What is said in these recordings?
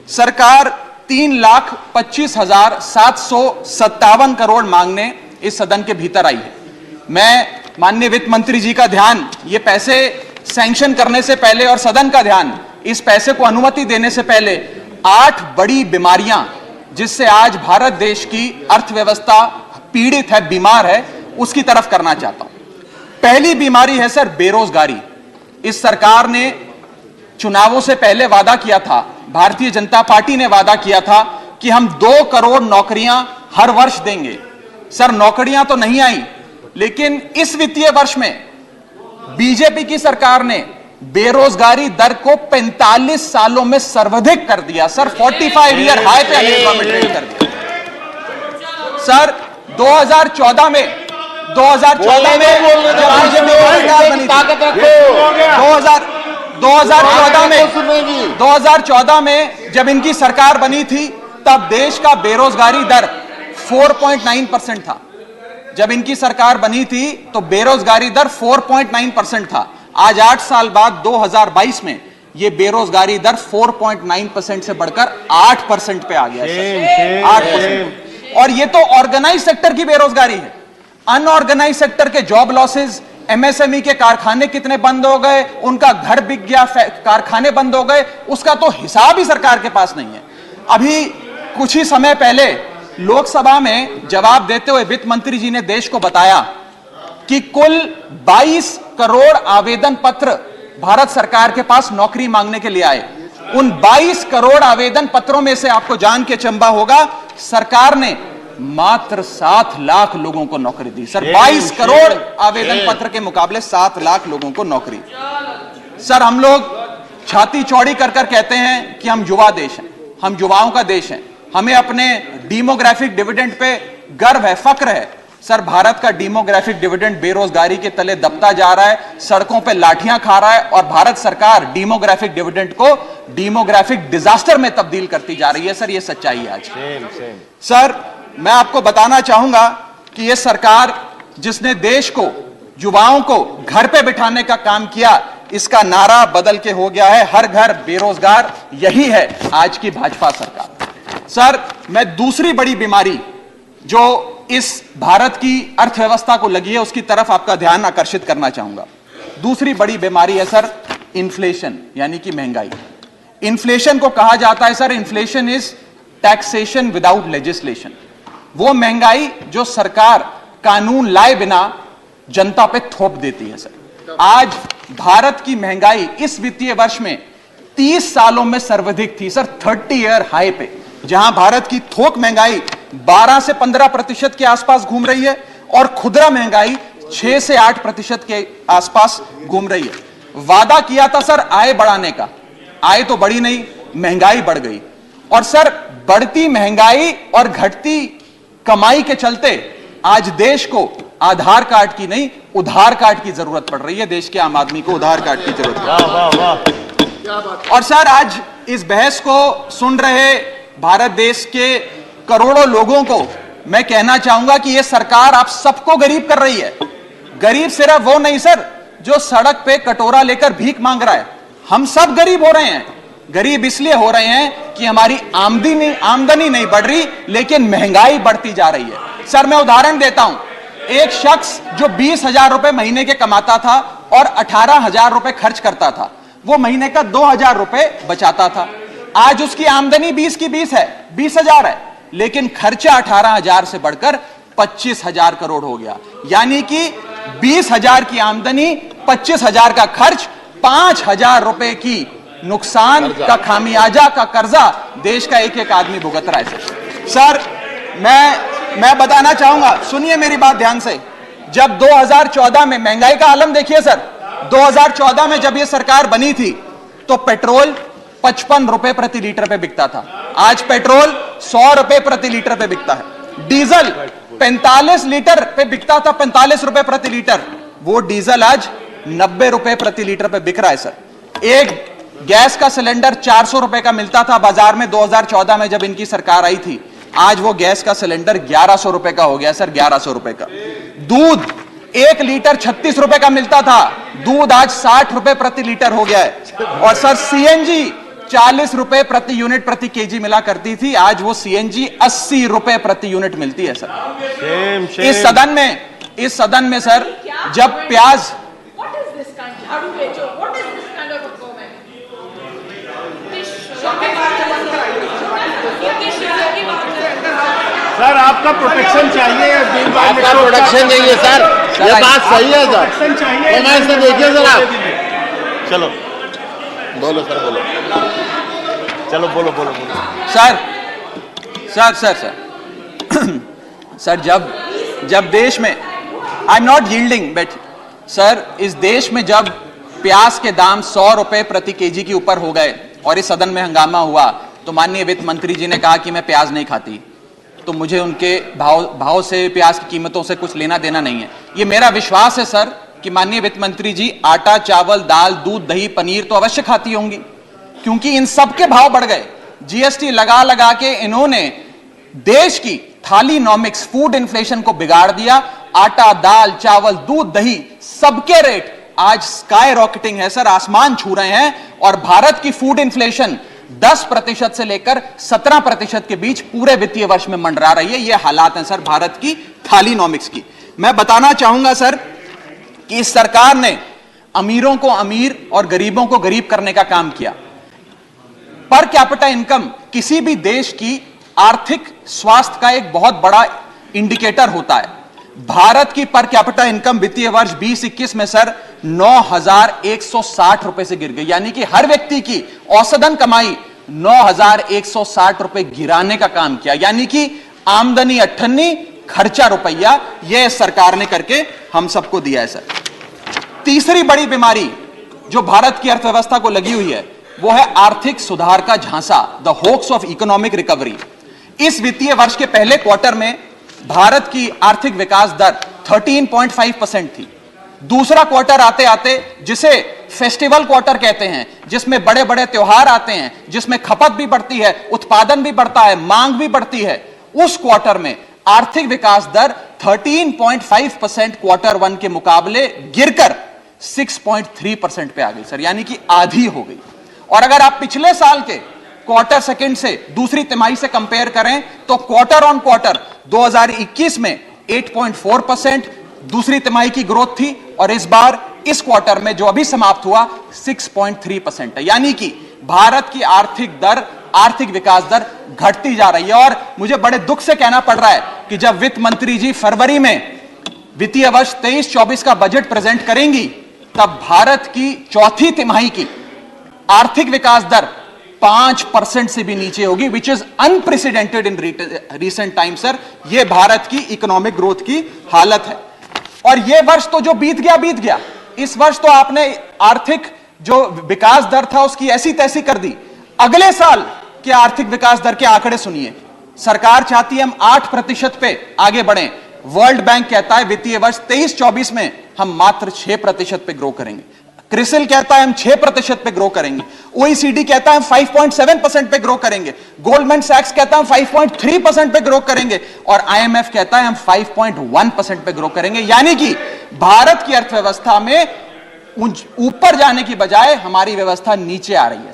सरकार 3,25,757 करोड़ मांगने इस सदन के भीतर आई है। मैं माननीय वित्त मंत्री जी का ध्यान ये पैसे सैंक्शन करने से पहले और सदन का ध्यान इस पैसे को अनुमति देने से पहले 8 बड़ी बीमारियां जिससे आज भारत देश की अर्थव्यवस्था पीड़ित है, बीमार है, उसकी तरफ करना चाहता हूं। पहली बीमारी है सर बेरोजगारी। इस सरकार ने चुनावों से पहले वादा किया था, भारतीय जनता पार्टी ने वादा किया था कि हम 2 करोड़ नौकरियां हर वर्ष देंगे। सर नौकरियां तो नहीं आई, लेकिन इस वित्तीय वर्ष में बीजेपी की सरकार ने बेरोजगारी दर को 45 सालों में सर्वाधिक कर दिया। सर 45 ईयर हाई पे अनएम्प्लॉयमेंट रेट कर दिया। सर 2014 में जब बीजेपी की सरकार बनी थी, 2014 में जब इनकी सरकार बनी थी, तब देश का बेरोजगारी दर 4.9% था। जब इनकी सरकार बनी थी तो बेरोजगारी दर 4.9% था। आज 8 साल बाद 2022 में यह बेरोजगारी दर 4.9% से बढ़कर 8% पे आ गया है। 8%। और यह तो ऑर्गेनाइज सेक्टर की बेरोजगारी है। अनऑर्गेनाइज सेक्टर के जॉब लॉसेज, एमएसएमई के कारखाने कितने बंद हो गए, उनका घर बिक गया, कारखाने बंद हो गए, उसका तो हिसाब ही सरकार के पास नहीं है। अभी कुछ ही समय पहले लोकसभा में जवाब देते हुए वित्त मंत्री जी ने देश को बताया कि कुल 22 करोड़ आवेदन पत्र भारत सरकार के पास नौकरी मांगने के लिए आए। उन 22 करोड़ आवेदन पत्रों में से आपको जान के चंबा होगा, सरकार ने मात्र 7 लाख लोगों को नौकरी दी। सर 22 करोड़ आवेदन पत्र के मुकाबले 7 लाख लोगों को नौकरी। सर हम लोग छाती चौड़ी कर कर कहते हैं कि हम युवा देश हैं, हम युवाओं का देश हैं, हमें अपने डेमोग्राफिक डिविडेंड पे गर्व है, फक्र है। सर भारत का डेमोग्राफिक डिविडेंड बेरोजगारी के तले दबता जा रहा है, सड़कों पे लाठियां खा रहा है और भारत सरकार डेमोग्राफिक डिविडेंड को डेमोग्राफिक डिजास्टर में तब्दील करती जा रही है। सर ये सच्चाई है आज। सर मैं आपको बताना चाहूंगा कि यह सरकार जिसने देश को, युवाओं को घर पे बिठाने का काम किया, इसका नारा बदल के हो गया है हर घर बेरोजगार। यही है आज की भाजपा सरकार। सर मैं दूसरी बड़ी बीमारी जो इस भारत की अर्थव्यवस्था को लगी है उसकी तरफ आपका ध्यान आकर्षित करना चाहूंगा। दूसरी बड़ी बीमारी है सर इन्फ्लेशन, यानी कि महंगाई। इन्फ्लेशन को कहा जाता है sir, inflation is taxation without legislation. वो महंगाई जो सरकार कानून लाए बिना जनता पे थोप देती है। सर आज भारत की महंगाई इस वित्तीय वर्ष में 30 सालों में सर्वाधिक थी। सर 30 ईयर हाई पे, जहां भारत की थोक महंगाई 12 से 15% के आसपास घूम रही है और खुदरा महंगाई 6 से 8% के आसपास घूम रही है। वादा किया था सर आय बढ़ाने का, आय तो बढ़ी नहीं, महंगाई बढ़ गई। और सर बढ़ती महंगाई और घटती कमाई के चलते आज देश को आधार कार्ड की नहीं, उधार कार्ड की जरूरत पड़ रही है। देश के आम आदमी को उधार कार्ड की जरूरत पड़ रही है। और सर आज इस बहस को सुन रहे भारत देश के करोड़ों लोगों को मैं कहना चाहूंगा कि यह सरकार आप सबको गरीब कर रही है। गरीब सिर्फ वो नहीं सर जो सड़क पे कटोरा लेकर भीख मांग रहा है, हम सब गरीब हो रहे हैं। गरीब इसलिए हो रहे हैं कि हमारी आमदनी नहीं बढ़ रही, लेकिन महंगाई बढ़ती जा रही है। सर मैं उदाहरण देता हूं, एक शख्स जो 20,000 रुपए महीने के कमाता था और 18,000 रुपए खर्च करता था, वो महीने का 2,000 रुपए बचाता था। आज उसकी आमदनी 20 की 20 है, 20,000 है, लेकिन खर्चा 18,000 से बढ़कर 25,000 करोड़ हो गया। यानी कि 20,000 की आमदनी, 25,000 का खर्च, 5,000 रुपए की नुकसान का खामियाजा का कर्जा देश का एक एक आदमी भुगत रहा है। सर मैं बताना चाहूंगा, सुनिए मेरी बात ध्यान से। जब 2014 में महंगाई का आलम देखिए सर, 2014 में जब यह सरकार बनी थी तो पेट्रोल 55 रुपए प्रति लीटर पे बिकता था। आज पेट्रोल 100 रुपए प्रति लीटर पे बिकता है। डीजल 45 लीटर पे बिकता था, 45 रुपए प्रति लीटर, वो डीजल आज 90 रुपए प्रति लीटर पे बिक रहा है। सर एक गैस का सिलेंडर 400 रुपए का मिलता था बाजार में 2014 में जब इनकी सरकार आई थी, आज वो गैस का सिलेंडर 1100 रुपए का हो गया। सर 1100 रुपए का। दूध 1 लीटर 36 रुपए का मिलता था, दूध आज 60 रुपए प्रति लीटर हो गया है। और सर सीएनजी 40 रुपए प्रति यूनिट प्रति केजी मिला करती थी, आज वो सीएनजी 80 रुपए प्रति यूनिट मिलती है सर। इस सदन में सर जब प्याज सर आपका प्रोटेक्शन चाहिए, आपका प्रोटेक्शन चाहिए सर, ये बात सही है सर। प्रोटेक्शन चाहिए। तो मैं इसे देखिए सर आप चलो बोलो सर बोलो चलो बोलो बोलो बोलो sir sir sir sir sir जब देश में I am not yielding but sir इस देश में जब प्याज के दाम 100 रुपए प्रति केजी के ऊपर हो गए और इस सदन में हंगामा हुआ तो माननीय वित्त मंत्री जी ने कहा कि मैं प्याज नहीं खाती, तो मुझे उनके भाव से प्याज की कीमतों से कुछ लेना देना नहीं है। ये मेरा विश्वास है सर कि माननीय वित्त मंत्री जी आटा, चावल, दाल, दूध, दही, पनीर तो अवश्य खाती होंगी, क्योंकि इन सब के भाव बढ़ गए। जीएसटी लगा लगा के इन्होंने देश की थालीनॉमिक्स, फूड इन्फ्लेशन को बिगाड़ दिया। आटा, दाल, चावल, दूध, दही सबके रेट आज स्काई रॉकेटिंग है सर, आसमान छू रहे हैं। और भारत की फूड इन्फ्लेशन 10% से लेकर 17% के बीच पूरे वित्तीय वर्ष में मंडरा रही है। यह हालात हैं सर भारत की थालीनॉमिक्स की। मैं बताना चाहूंगा सर कि इस सरकार ने अमीरों को अमीर और गरीबों को गरीब करने का काम किया। पर कैपिटा इनकम किसी भी देश की आर्थिक स्वास्थ्य का एक बहुत बड़ा इंडिकेटर होता है। भारत की पर कैपिटा इनकम वित्तीय वर्ष 2021 में सर 9,160 रुपए से गिर गई, यानी कि हर व्यक्ति की औसतन कमाई 9,160 रुपए गिराने का काम किया। यानी कि आमदनी 98, खर्चा रुपया, यह सरकार ने करके हम सबको दिया है सर। तीसरी बड़ी बीमारी जो भारत की अर्थव्यवस्था को लगी हुई है वो है आर्थिक सुधार का झांसा, the hoax of economic recovery. इस वित्तीय वर्ष के पहले क्वार्टर में भारत की आर्थिक विकास दर 13.5% थी। दूसरा क्वार्टर आते आते, जिसे फेस्टिवल क्वार्टर कहते हैं, जिसमें बड़े बड़े त्योहार आते हैं, जिसमें खपत भी बढ़ती है, उत्पादन भी बढ़ता है, मांग भी बढ़ती है, उस क्वार्टर में आर्थिक विकास दर 13.5% क्वार्टर 1 के मुकाबले गिरकर 6.3% पे आ गई सर, यानी कि आधी हो गई। और अगर आप पिछले साल के क्वार्टर सेकंड से दूसरी तिमाही से कंपेयर करें तो क्वार्टर ऑन क्वार्टर 2021 में 8.4% दूसरी तिमाही की ग्रोथ थी, और इस बार इस क्वार्टर में जो अभी समाप्त हुआ 6.3% है। यानी कि भारत की आर्थिक विकास दर घटती जा रही है। और मुझे बड़े दुख से कहना पड़ रहा है कि जब वित्त मंत्री जी फरवरी में वित्तीय वर्ष 23-24 का बजट प्रेजेंट करेंगी तब भारत की चौथी तिमाही की आर्थिक विकास दर 5% से भी नीचे होगी, which is unprecedented in recent time sir. यह भारत की इकोनॉमिक ग्रोथ की हालत है। और यह वर्ष तो जो बीत गया, इस वर्ष तो आपने आर्थिक जो विकास दर था उसकी ऐसी तैसी कर दी। अगले साल के आर्थिक विकास दर के आंकड़े सुनिए। सरकार चाहती है हम 8% पे आगे बढ़ें। वर्ल्ड बैंक कहता है वित्तीय वर्ष 23-24 में हम मात्र 6% पे ग्रो करेंगे। क्रिसिल कहता है हम 6% पे ग्रो करेंगे। ओईसीडी कहता है हम 5.7% पे ग्रो करेंगे। गोल्डमैन सैक्स कहता है हम 5.3% पे ग्रो करेंगे। और आईएमएफ कहता है हम 5.1% पे ग्रो करेंगे। यानी कि भारत की अर्थव्यवस्था में ऊपर जाने की बजाय हमारी व्यवस्था नीचे आ रही है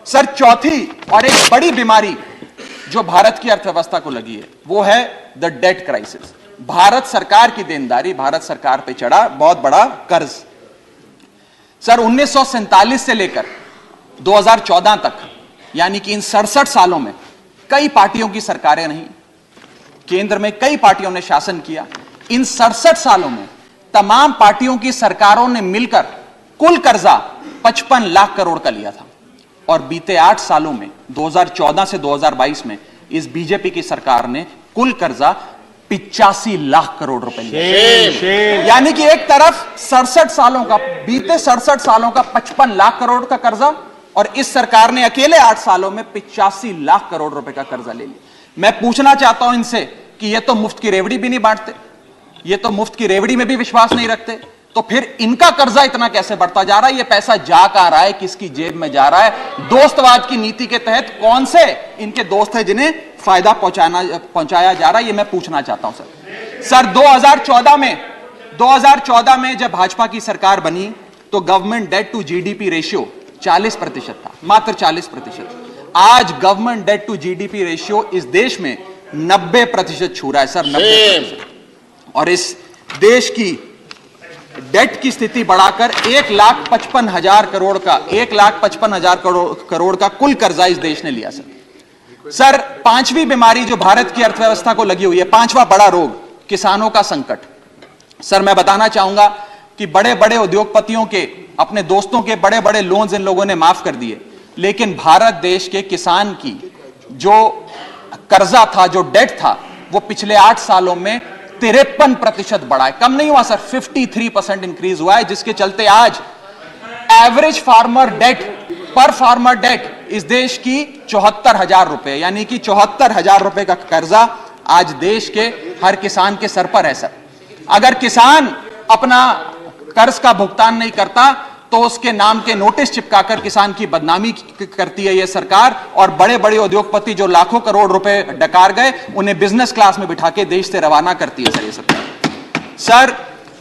सर। चौथी और एक बड़ी बीमारी जो भारत की अर्थव्यवस्था को लगी है वो है द डेट क्राइसिस। भारत सरकार की देनदारी, भारत सरकार पे चढ़ा बहुत बड़ा कर्ज। सर 1947 से लेकर 2014 तक, यानी कि इन 67 सालों में कई पार्टियों की सरकारें रहीं, केंद्र में कई पार्टियों ने शासन किया। इन 67 सालों में तमाम पार्टियों की सरकारों ने मिलकर कुल कर्जा 55 लाख करोड़ का लिया था। और बीते 8 सालों में 2014 से 2022 में इस बीजेपी की सरकार ने कुल कर्जा 85 लाख करोड़ रुपए लिया। यानी कि एक तरफ 67 सालों का, बीते 67 सालों का 55 लाख करोड़ का कर्जा, और इस सरकार ने अकेले 8 सालों में 85 लाख करोड़ रुपए का कर्जा ले लिया। मैं पूछना चाहता हूं इनसे कि ये तो मुफ्त की रेवड़ी भी नहीं बांटते, ये तो मुफ्त की रेवड़ी में भी विश्वास नहीं रखते, तो फिर इनका कर्जा इतना कैसे बढ़ता जा रहा है? ये पैसा जा कहां रहा है, किसकी जेब में जा रहा है? दोस्तवाद की नीति के तहत कौन से इनके दोस्त हैं जिन्हें फायदा पहुंचाया जा रहा है? ये मैं पूछना चाहता हूं सर 2014 में जब भाजपा की सरकार बनी तो government debt to GDP ratio 40% था, मात्र 40%। आज government debt to GDP ratio इस देश में 90% छू रहा है सर, 90%। और इस देश की डेट की स्थिति बढ़ाकर 1,55,000 करोड़ का 1,55,000 करोड़ का कुल कर्जा इस देश ने लिया सर। पांचवी बीमारी जो भारत की अर्थव्यवस्था को लगी हुई है, पांचवा बड़ा रोग, किसानों का संकट। सर मैं बताना चाहूंगा कि बड़े बड़े उद्योगपतियों के, अपने दोस्तों के बड़े बड़े लोन्स इन लोगों ने माफ कर दिए, लेकिन भारत देश के किसान की जो कर्जा था, जो डेट था, वो पिछले 8 सालों में 53% बढ़ा है, कम नहीं हुआ सर, 53% इंक्रीज हुआ है, जिसके चलते आज एवरेज फार्मर डेट, पर फार्मर डेट इस देश की 74,000 रुपए, यानी कि 74,000 रुपए का कर्जा आज देश के हर किसान के सर पर है सर। अगर किसान अपना कर्ज का भुगतान नहीं करता तो उसके नाम के नोटिस चिपकाकर किसान की बदनामी करती है यह सरकार, और बड़े बड़े उद्योगपति जो लाखों करोड़ रुपए डकार गए, उन्हें बिजनेस क्लास में बिठा के देश से रवाना करती है सर ये सरकार। सर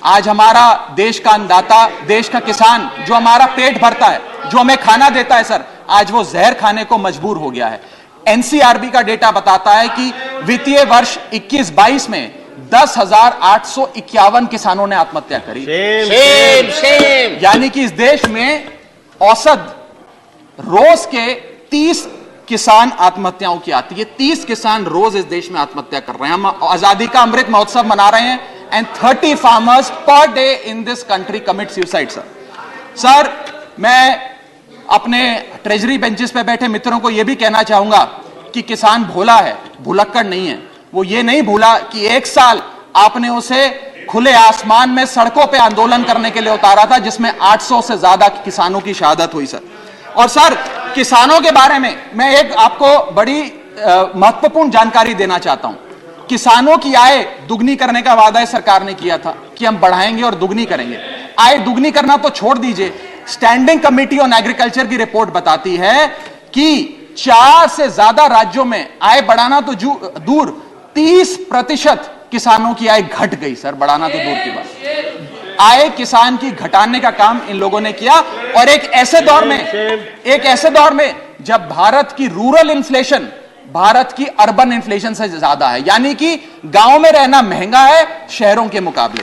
आज हमारा देश का अन्नदाता, देश का किसान जो हमारा पेट भरता है, जो हमें खाना देता है सर, आज वो जहर खाने को मजबूर हो गया है। एनसीआरबी का डेटा बताता है कि वित्तीय वर्ष 21-22 में 10,851 किसानों ने आत्महत्या करी। यानी कि इस देश में औसत रोज के 30 किसान आत्महत्याओं की आती है, 30 किसान रोज इस देश में आत्महत्या कर रहे हैं। हम आजादी का अमृत महोत्सव मना रहे हैं and 30 farmers per day in this country commit suicide sir. Sir मैं अपने ट्रेजरी बेंचेस पे बैठे मित्रों को यह भी कहना चाहूंगा कि किसान भोला है, भुलक्कड़ नहीं है। वो ये नहीं भूला कि 1 साल आपने उसे खुले आसमान में सड़कों पे आंदोलन करने के लिए उतारा था, जिसमें 800 से ज्यादा किसानों की शहादत हुई सर। और सर किसानों के बारे में मैं एक आपको बड़ी महत्वपूर्ण जानकारी देना चाहता हूं। किसानों की आय दुगनी करने का वादा सरकार ने किया था कि हम बढ़ाएंगे और दुगनी करेंगे। आय दुगनी करना तो छोड़ दीजिए, स्टैंडिंग कमेटी ऑन एग्रीकल्चर की रिपोर्ट बताती है कि 4 से ज्यादा राज्यों में आय बढ़ाना तो दूर, 30% किसानों की आय घट गई सर, बढ़ाना तो दूर की बात। आय किसान की घटाने का काम इन लोगों ने किया, और एक ऐसे दौर में जब भारत की रूरल इन्फ्लेशन भारत की अर्बन इन्फ्लेशन से ज्यादा है, यानी कि गांव में रहना महंगा है शहरों के मुकाबले।